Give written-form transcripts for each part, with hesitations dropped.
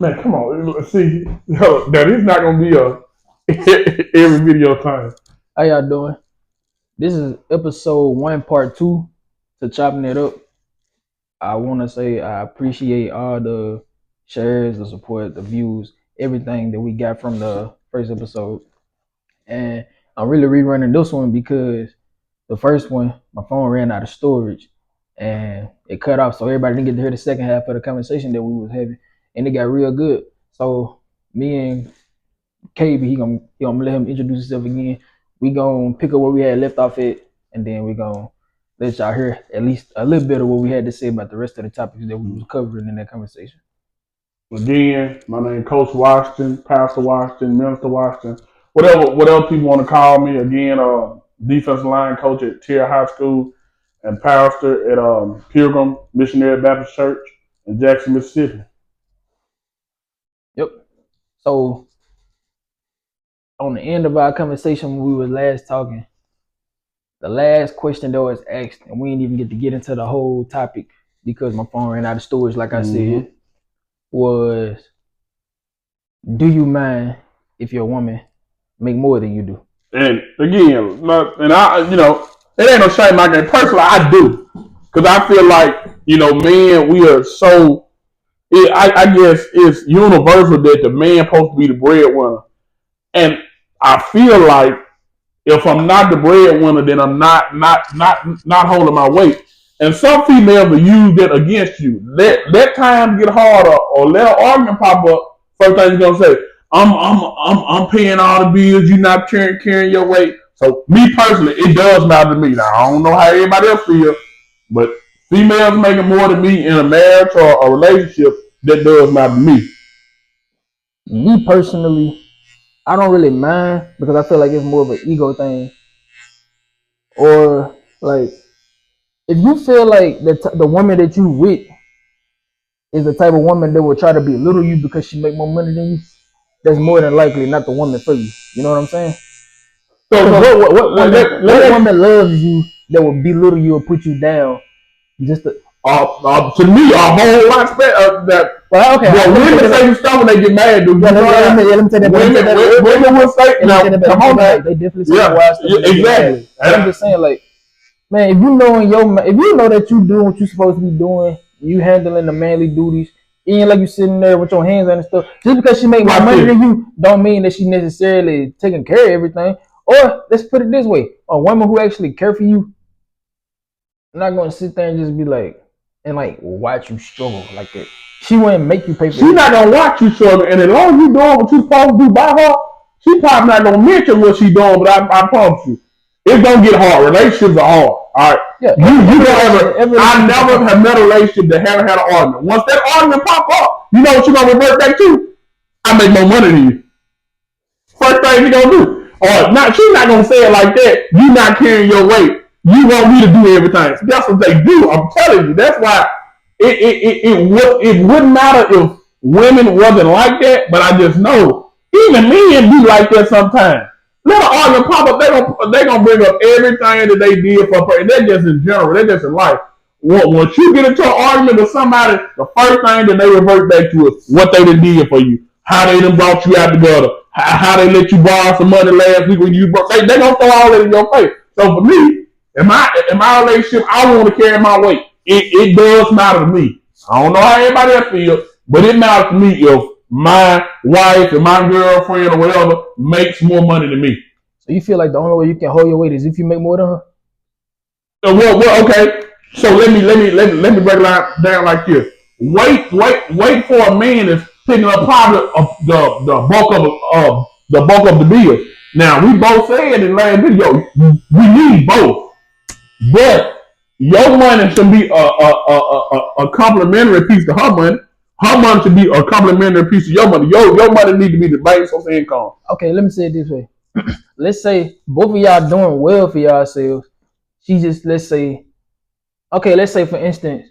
Man, come on. See, yo, that is not gonna be a every video time. How y'all doing? This is episode 1, part 2 to Chopping It Up. I want to say I appreciate all the shares, the support, the views, everything that we got from the first episode. And I'm really rerunning this one because the first one, my phone ran out of storage and it cut off, so everybody didn't get to hear the second half of the conversation that we was having, and it got real good. So me and KB, he gonna let him introduce himself again. We gonna pick up where we had left off at, and then we gonna let y'all hear at least a little bit of what we had to say about the rest of the topics that we was covering in that conversation. Again, my name is Coach Washington, Pastor Washington, Minister Washington, whatever people want to call me. Again, defensive line coach at Tier High School and pastor at Pilgrim Missionary Baptist Church in Jackson, Mississippi. Yep. So on the end of our conversation when we were last talking, the last question that was asked, and we didn't even get to get into the whole topic because my phone ran out of storage, like I said, was, do you mind if your woman make more than you do? And again, it ain't no shame I can. Personally, I do. Because I feel like, men, we are so, I guess it's universal that the man supposed to be the breadwinner. And I feel like if I'm not the breadwinner, then I'm not holding my weight. And some females will use that against you. Let time get harder or let an argument pop up. First thing you're gonna say, I'm paying all the bills. You're not carrying your weight. So me personally, it does matter to me. Now I don't know how everybody else feels, but females making more than me in a marriage or a relationship, that does matter to me. Me personally, I don't really mind because I feel like it's more of an ego thing. Or like, if you feel like the woman that you with is the type of woman that will try to belittle you because she make more money than you, that's more than likely not the woman for you. You know what I'm saying? So what woman loves you that will belittle you or put you down? Just to me, a whole lot that. Well, okay. Well, women say stuff when they get mad, dude. Let me tell that. Women will say, "Now, come on, man." They definitely say wild stuff. Exactly. I'm just saying, like, man, if you know that you doing what you're supposed to be doing, you handling the manly duties, even like you sitting there with your hands on and stuff, just because she make more money than you, don't mean that she necessarily taking care of everything. Or let's put it this way: a woman who actually care for you, not going to sit there and just be like, and like watch you struggle like that. She wouldn't make you pay for it. She's not gonna watch you struggle, and as long as you doing what you supposed to do by her, she probably not gonna mention what she doing. But I promise you, it's gonna get hard. Relationships are hard. All right. Yeah. I never have met a relationship that haven't had an argument. Once that argument pop up, you know what you're gonna revert back to? I make more money than you. First thing you gonna do. Or not? She's not gonna say it like that. You not carrying your weight. You want me to do everything. That's what they do. I'm telling you. That's why it wouldn't matter if women wasn't like that. But I just know even men be like that sometimes. Let an argument pop up. They gonna bring up everything that they did for her. And that's just in general. That's just in life. Once you get into an argument with somebody, the first thing that they revert back to is what they did for you, how they done brought you out together, how they let you borrow some money last week when you broke. They gonna throw all that in your face. So for me, in my relationship, I want to carry my weight. It does matter to me. I don't know how everybody else feels, but it matters to me if my wife and my girlfriend or whatever makes more money than me. So you feel like the only way you can hold your weight is if you make more than her? Well, okay. So let me break it down like this. Wait for a man is picking up probably the bulk of the bill. Now we both said in last video we need both, but your money should be a complimentary piece to her money. Her money should be a complimentary piece of your money. Your money need to be the main source of income. Okay, let me say it this way. Let's say both of y'all doing well for yourselves. Let's say for instance,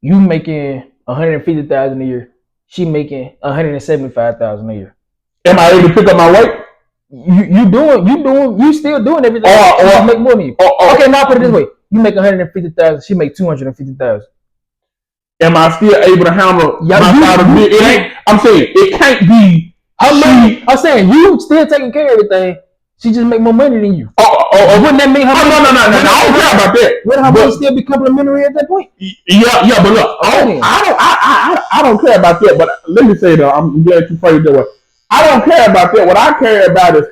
you making $150,000 a year. She making $175,000 a year. Am I able to pick up my weight? You still doing everything. Or make more than you. Okay, now put it this way: you make $150,000. She make $250,000. am I still able to handle my side of it? It ain't. I'm saying it can't be. I'm saying you still taking care of everything. She just make more money than you. Wouldn't that mean her money? No. I don't care about that. Wouldn't her money still be complimentary at that point? Yeah, but look, I don't care about that. But let me say though, I'm glad you phrased that way. I don't care about that. What I care about is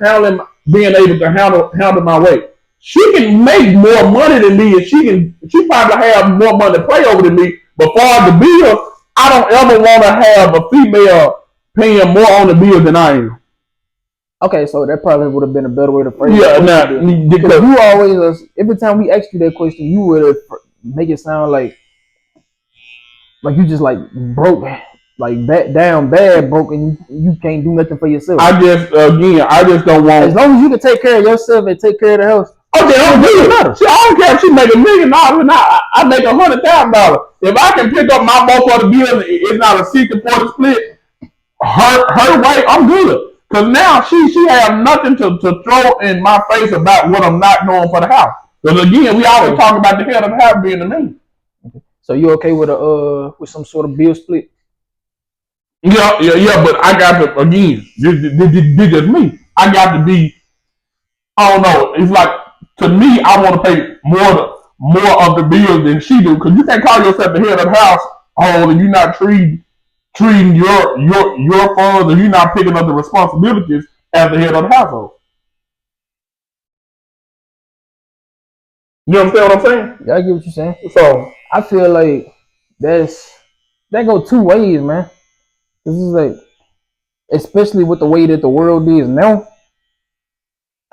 being able to handle my weight. She can make more money than me, and she probably have more money to play over than me. But for the bills, I don't ever want to have a female paying more on the bills than I am. Okay, so that probably would have been a better way to phrase it. Yeah, because you always, every time we asked you that question, you would make it sound like you just like broke, like that down bad broke, and you can't do nothing for yourself. I just don't want. As long as you can take care of yourself and take care of the house. Okay, I'm good. See, I don't care if she make $1 million and I make $100,000. If I can pick up my both of the bills, it's not a 60-40 split. Her way, I'm good. Cause now she have nothing to throw in my face about what I'm not doing for the house. Cause again, we always talk about the head of the house being the man. Okay. So you okay with some sort of bill split? Yeah. But I got to again. This is me. I got to be. I don't know. It's like to me, I want to pay more of the bills than she do. Cause you can't call yourself the head of the house, and you're not treating your funds, and you're not picking up the responsibilities as the head of the household. You understand what I'm saying? Yeah, I get what you're saying. So I feel like that go two ways, man. This is like, especially with the way that the world is now.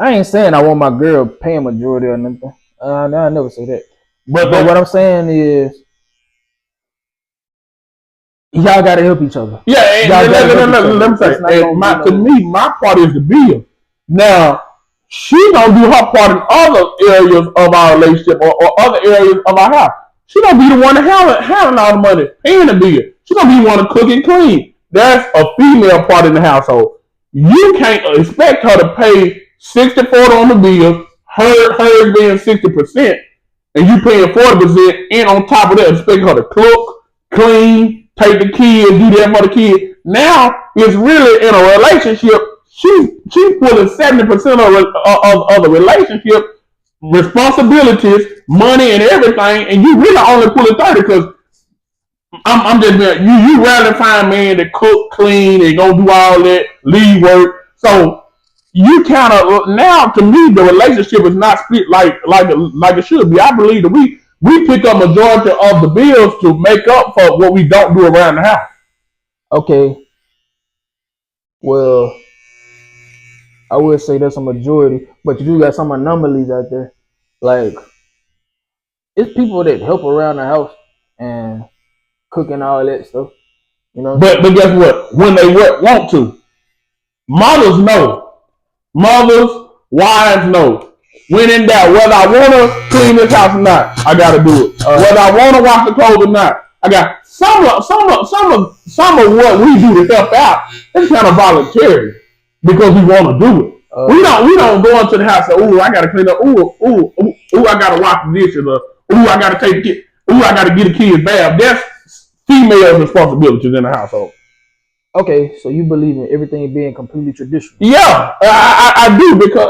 I ain't saying I want my girl paying majority or nothing. I never say that. But what I'm saying is, y'all gotta help each other. Yeah, let me say, to me, my part is the bill. Now, she gonna do her part in other areas of our relationship or other areas of our house. She gonna be the one handling all the money, paying the bill. She gonna be the one to cook and clean. That's a female part in the household. You can't expect her to pay 60-40 on the bill, hers being 60%, and you paying 40%, and on top of that, expect her to cook, clean, take the kids, do that for the kids. Now it's really in a relationship. She's pulling 70% of the relationship responsibilities, money, and everything, and you really only pulling 30 because I'm just you rarely find men that cook, clean, and gonna do all that, leave work. So you kind of now to me the relationship is not split like it should be. I believe that we pick up majority of the bills to make up for what we don't do around the house. Okay. Well, I would say that's a majority, but you do got some anomalies out there. Like, it's people that help around the house and cooking all that stuff. You know. But guess what? When they want to, mothers know. Mothers, wives know. When in doubt, whether I want to clean this house or not, I got to do it. Whether I want to wash the clothes or not, I got some of what we do to help out. It's kind of voluntary because we want to do it. We don't go into the house and say, "Ooh, I got to clean up. Ooh, I got to wash the dishes. Ooh, I got to take the kid. Ooh, I got to get the kids bath." That's female responsibilities in the household. Okay, so you believe in everything being completely traditional? Yeah, I do because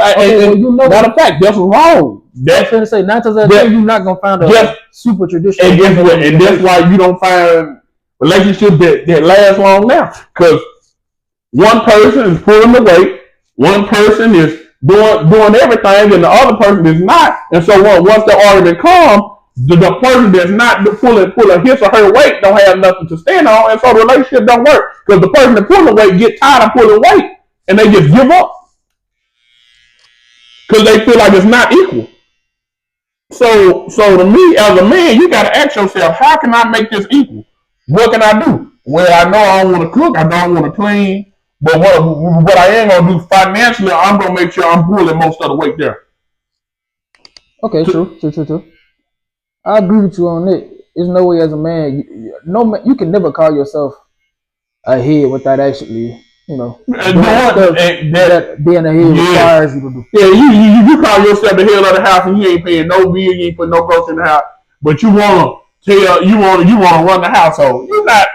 matter of fact, that's wrong. That's what I'm saying. 9 times out of 10, you're not gonna find a super traditional. And guess what? And that's why you don't find relationships that last long now. Because one person is pulling the weight, one person is doing everything, and the other person is not. And so once the argument comes, the person that's not pulling his or her weight don't have nothing to stand on, and so the relationship don't work because the person that pulling the weight get tired of pulling weight and they just give up because they feel like it's not equal. So to me as a man, you got to ask yourself, how can I make this equal? What can I do? Well, I know I don't want to cook, I don't want to clean, but what I am gonna do financially, I'm gonna make sure I'm pulling most of the weight there. Okay, true. I agree with you on that. There's no way as a man, you can never call yourself a head without actually, being a head requires you to do. Yeah, you call yourself the head of the house and you ain't paying no bill, you ain't putting no groceries in the house, but you wanna tell you want to run the household. You're not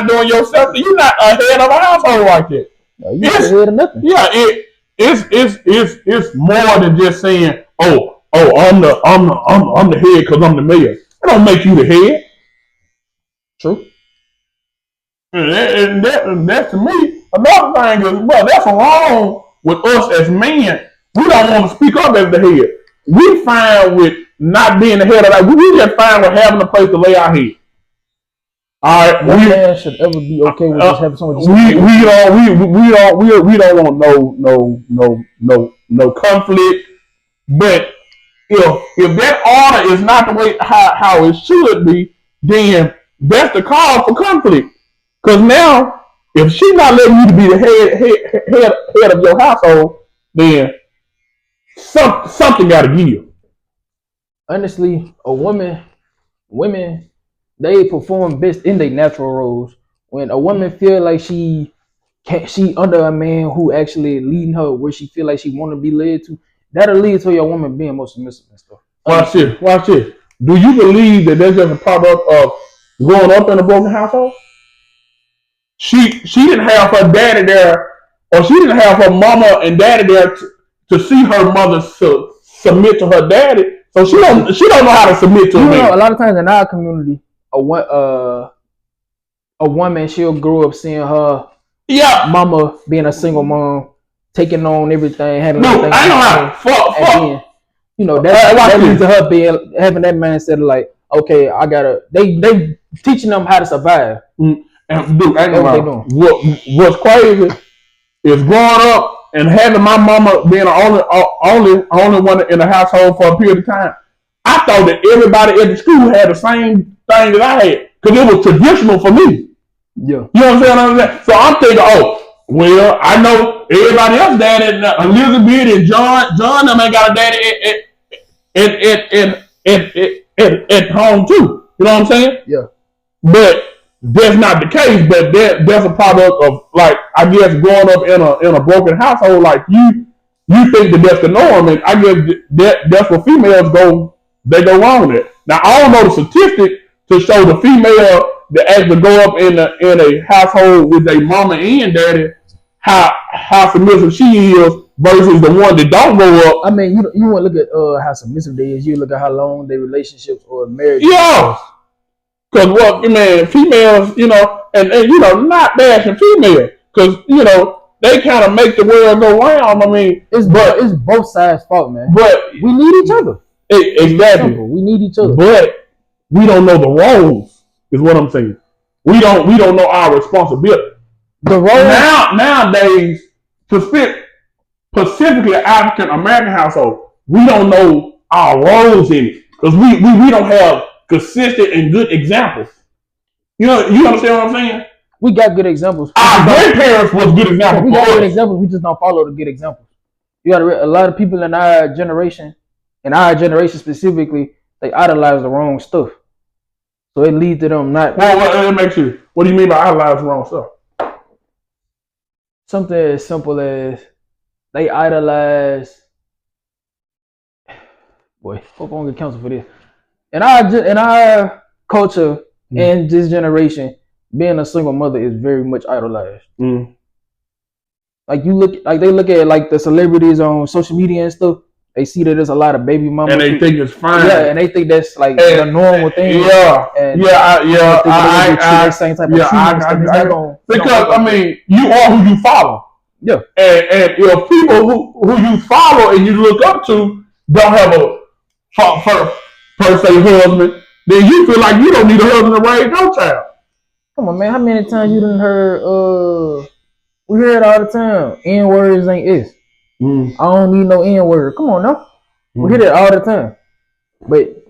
doing yourself. You're not a head of a household like that. No, you ain't head of nothing. Yeah, it's more than just saying, I'm the head because I'm the mayor. It don't make you the head. True. And that to me, another thing is, well, that's wrong with us as men. We don't want to speak up as the head. We fine with not being the head of that. We just fine with having a place to lay our head. All right, no man should ever be okay with just having someone. We don't want no conflict. But if that order is not the way how it should be, then that's the cause for conflict. Because now, if she's not letting you to be the head of your household, then something got to give. Honestly, women, they perform best in their natural roles. When a woman feel like she under a man who actually leading her where she feel like she want to be led to, that'll lead to your woman being more submissive and stuff. Watch this. Do you believe that that's just a product of growing up in a broken household? She didn't have her daddy there, or she didn't have her mama and daddy there to see her mother submit to her daddy. So she don't know how to submit to a man. A lot of times in our community, a woman, she'll grow up seeing her mama being a single mom, taking on everything, having everything. I know how. Fuck. That leads to her having that mindset of like, okay, I gotta. They teaching them how to survive. And dude, I know what's crazy is growing up and having my mama being the only one in the household for a period of time. I thought that everybody at the school had the same thing that I had because it was traditional for me. Yeah, you know what I'm saying? So I'm thinking, well, I know everybody else daddy, Elizabeth and John them ain't got a daddy at home too. You know what I'm saying? Yeah. But that's not the case. But that's a product of, like, I guess growing up in a broken household. Like you think that that's the norm, and I guess that's what females go wrong with it. Now I don't know the statistic to show the female that actually go up in a household with a mama and daddy how submissive she is versus the one that don't go up. I mean, you want to look at how submissive they is. You look at how long their relationships or marriage. Yeah. Because females, and not bashing females, because they kind of make the world go round. I mean, it's both sides' fault, man. But we need each other. Exactly. We need each other. But we don't know the roles, is what I'm saying. We don't know our responsibility. The role nowadays, specifically African American household, we don't know our roles in it because we don't have consistent and good examples. You understand what I'm saying? We got good examples. Our grandparents was good examples. We got good examples. We just don't follow the good examples. You got a lot of people in our generation specifically, they idolize the wrong stuff. So it leads to them not. Well, it makes you. What do you mean by idolize the wrong stuff? Something as simple as they idolize. Boy, hope I don't get canceled for this. In our culture and this generation, being a single mother is very much idolized. Like they look at like the celebrities on social media and stuff. They see that there's a lot of baby mamas, and they think it's fine. Yeah, and they think that's like a normal thing. Yeah, because I mean, you are who you follow. Yeah, and if people who you follow and you look up to don't have a per se husband, then you feel like you don't need a husband to raise your child. Come on, man. How many times you done heard? We hear it all the time. N words ain't is. I don't need no N word. Come on now. We hear that all the time. But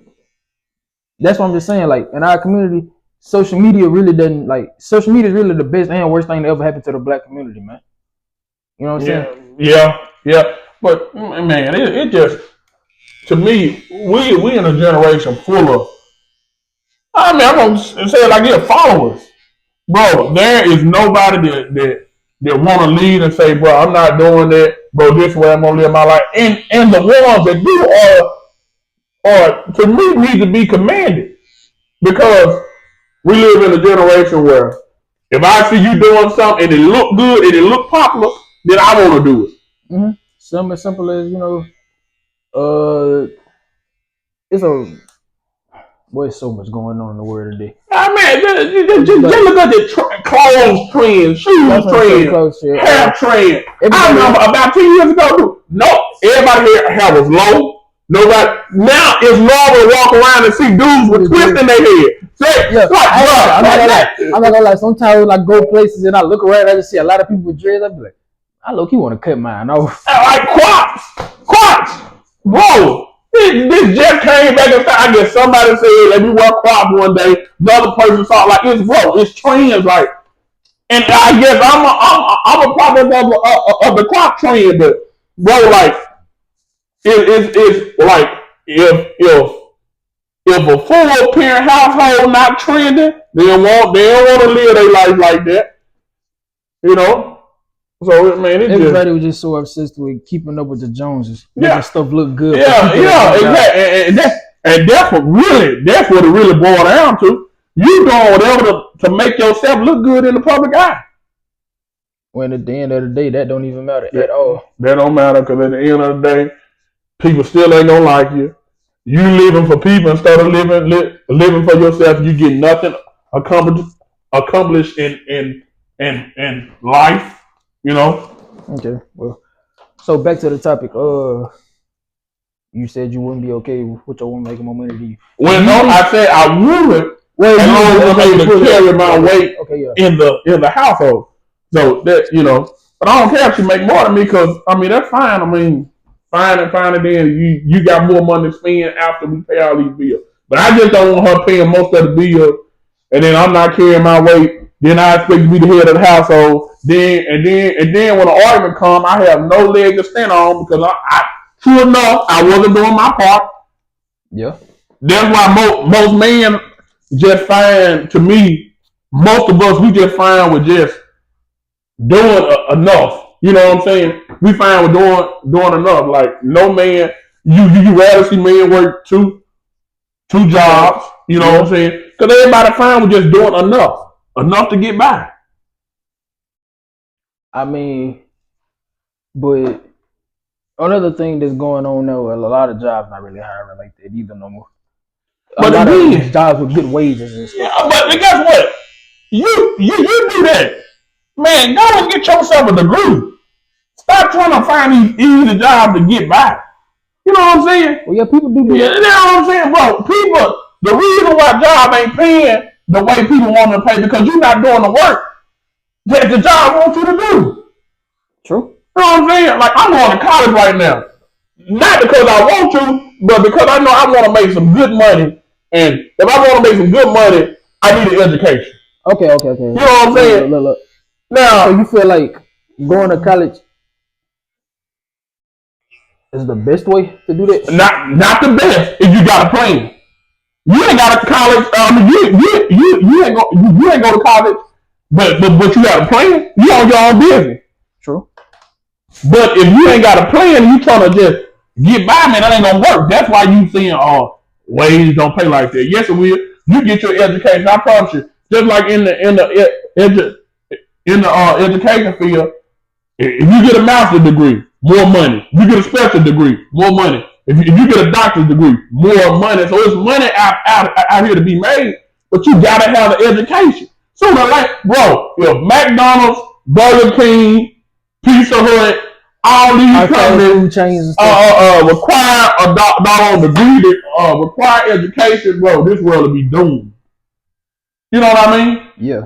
that's what I'm just saying. Like in our community, social media really doesn't social media is really the best and worst thing that ever happened to the black community, man. You know what I'm saying? Yeah. But man, it just, to me, we in a generation full of, I mean, I'm gonna say it like this, followers. Bro, there is nobody that want to lead and say, bro, I'm not doing that. Bro, this way I'm gonna live my life. And the ones that do are to me need to be commanded. Because we live in a generation where if I see you doing something and it look good and it look popular, then I want to do it. Mm-hmm. Something as simple as, it's a boy, so much going on in the world today. I mean, just look at the clothes trend, shoes trend, hair trend. I remember about 10 years ago, nope, everybody's hair was low. Nobody now it's normal to walk around and see dudes with twists in their head. I'm not gonna lie. Sometimes when I go places and I look around, I just see a lot of people with dreads. I be like, I look, you want to cut mine off. Like crops, bro. This just came back and I guess somebody said let me wear crops one day. Another person saw like it's trends like, and I guess I'm a product of the crop trend, but bro, like it's like if a full parent household not trending, they don't want to live their life like that, you know. So man, everybody was just so obsessed with keeping up with the Joneses, making stuff look good. Exactly. And that's what it really boiled down to. You doing whatever to make yourself look good in the public eye. When at the end of the day, that don't even matter at all. That don't matter because at the end of the day, people still ain't gonna like you. You living for people instead of living for yourself. You get nothing accomplished in life. You know. Okay. Well, so back to the topic. You said you wouldn't be okay with your woman making more money than you. Well, no, I said I would. Well, as long as I'm able to carry my weight in the household. So that but I don't care if she make more than me because I mean that's fine. I mean, fine and then you got more money to spend after we pay all these bills. But I just don't want her paying most of the bills, and then I'm not carrying my weight. Then I expect to be the head of the household. Then when an argument comes, I have no leg to stand on because I true enough, I wasn't doing my part. Yeah. That's why most men just find, to me, most of us, we just find with just doing enough. You know what I'm saying? We find we're doing enough. Like, no man, you rather see men work two jobs. You know what I'm saying? Because everybody find we're just doing enough to get by. I mean, but another thing that's going on now, a lot of jobs not really hiring like that either no more. But a lot of jobs with good wages and stuff. Yeah, but guess what? You do that. Man, go and get yourself a degree. Stop trying to find these easy jobs to get by. You know what I'm saying? Well, yeah, people do that. You know what I'm saying, bro? People, the reason why job ain't paying the way people want to pay because you're not doing the work that the job wants you to do. True. You know what I'm saying? Like, I'm going to college right now. Not because I want to, but because I know I want to make some good money. And if I want to make some good money, I need an education. Okay. You know what I'm saying? Look. Now, so you feel like going to college is the best way to do that? Not the best if you got a plan. You ain't got a college. You ain't go to college, but you got a plan. You on your own business. True. But if you ain't got a plan, you trying to just get by, man, that ain't gonna work. That's why you seeing wages don't pay like that. Yes, it will. You get your education. I promise you. Just like in the education field, if you get a master's degree, more money. You get a special degree, more money. If you get a doctor's degree, more money. So it's money out here to be made, but you gotta have an education. So like, bro, if McDonald's, Burger King, Pizza Hut, all these companies require a doggone degree, require education, bro, this world will be doomed. You know what I mean? Yeah.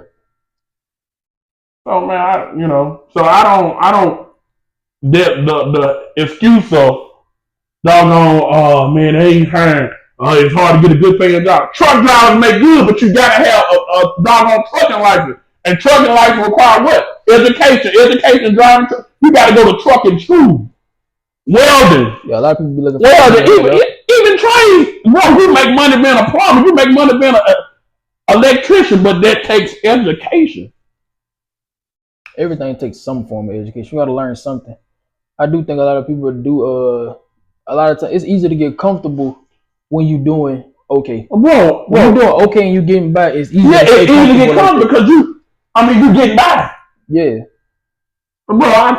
So man, I don't the excuse of doggone man, they ain't hiring. It's hard to get a good paying job. Truck drivers make good, but you gotta have a doggone trucking license. And trucking license require what? Education, driving. You gotta go to trucking school. Welding. Yeah, a lot of people be looking for welding. Even trades. Bro, you make money being a plumber. You make money being an electrician, but that takes education. Everything takes some form of education. You got to learn something. I do think a lot of people do. A lot of times, it's easy to get comfortable when you're doing okay. Bro, when you're doing okay and you getting by, it's easy. Yeah, it's easy to get comfortable because you getting by. Yeah. Bro, I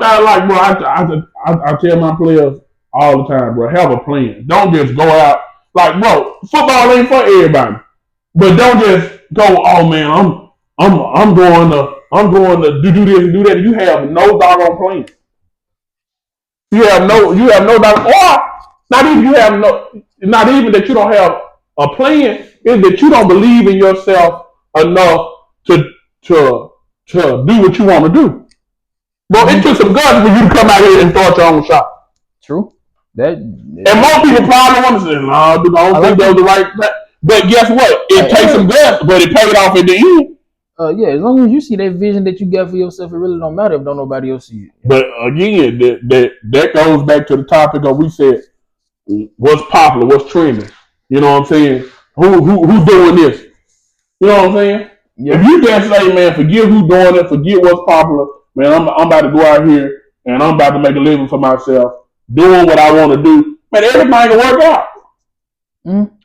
tell my players all the time, bro, have a plan. Don't just go out like, bro, football ain't for everybody. But don't just go, oh man, I'm going to do this and do that. You have no doggone plan. You have no doggone, or not even that you don't have a plan, is that you don't believe in yourself enough to to do what you want to do. Well, it took some guts for you to come out here and start your own shop. True. And most people probably want to say, no, I don't think that was the right. But guess what? It takes some guts, but it paid off at the end. Yeah, as long as you see that vision that you got for yourself, it really don't matter if don't nobody else see it. But again, that goes back to the topic of we said, what's popular, what's trending. You know what I'm saying? Who's doing this? You know what I'm saying? Yeah. If you just say, man, forget who's doing it, forget what's popular, man, I'm about to go out here and I'm about to make a living for myself, doing what I want to do, man, everything will work out.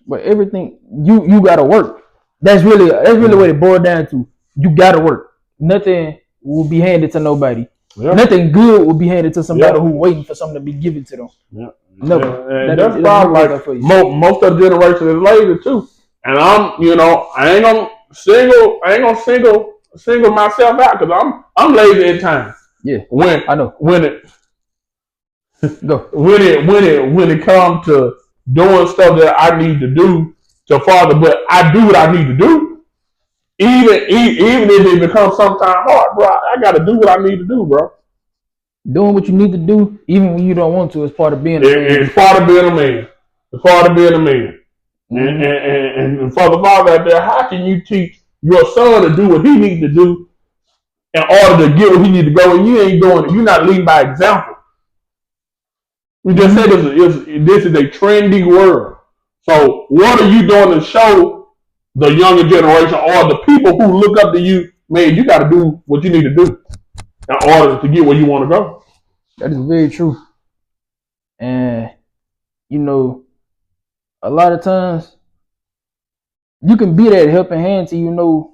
But everything you gotta work. That's really what it boiled down to. You gotta work. Nothing will be handed to nobody. Yep. Nothing good will be handed to somebody who's waiting for something to be given to them. Yep. And that's probably like most of the generation is lazy too. And I ain't gonna single myself out because I'm lazy at times. Yeah, when I know when it comes to doing stuff that I need to do to father, but I do what I need to do. Even if it becomes sometimes hard, bro, I gotta do what I need to do, bro. Doing what you need to do, even when you don't want to, is part of being a man. It's part of being a man. It's part of being a man. And for the father out there, how can you teach your son to do what he needs to do in order to get where he needs to go, and you ain't doing it? You're not leading by example. We just said this is a trendy world. So what are you doing to show the younger generation or the people who look up to you, man, you got to do what you need to do in order to get where you want to go? That is very true. And, a lot of times you can be that helping hand to,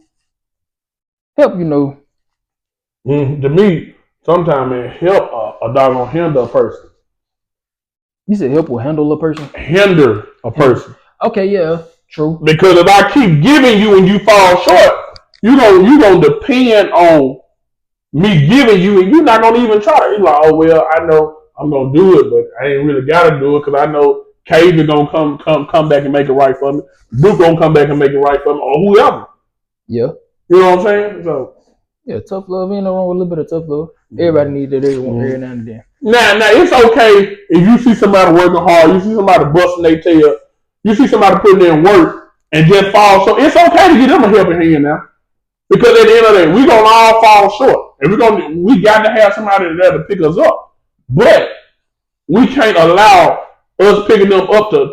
help. To me, sometimes, man, help a doggone hinder a person. You said help will handle a person? Hinder a person. Okay, yeah, true. Because if I keep giving you and you fall short, you gonna depend on me giving you, and you're not gonna even try. You're like, oh well, I know I'm gonna do it, but I ain't really gotta do it because I know Cave is gonna come back and make it right for me. Duke gonna come back and make it right for me, or whoever. Yeah. You know what I'm saying? So yeah, tough love. Ain't no wrong with a little bit of tough love. Everybody needs that every now and then. Now it's okay if you see somebody working hard, you see somebody busting their tail, you see somebody putting in work and just fall short. It's okay to give them a helping hand now. Because at the end of the day, we're gonna all fall short. And we got to have somebody there to pick us up. But we can't allow us picking them up to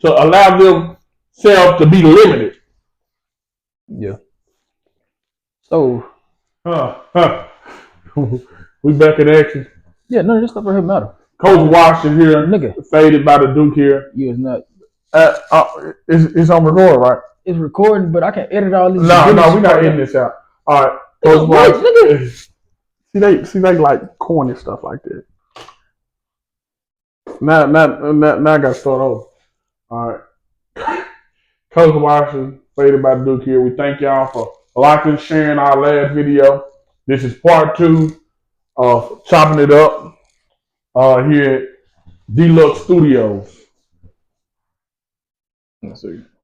allow themselves to be limited. Yeah. So we back in action. Yeah, none of this stuff really matter. Coach Washington here, nigga. Faded by the Duke here. You is not. It's on record, right? It's recording, but I can edit all this. No, we're not editing this out. All right, Coach Washington. See, they like corny stuff like that. Now I got to start over. All right, Coach Washington, Faded by the Duke here. We thank y'all for liking, sharing our last video. This is part 2 of Chopping It Up here at Deluxe Studios. Let's see.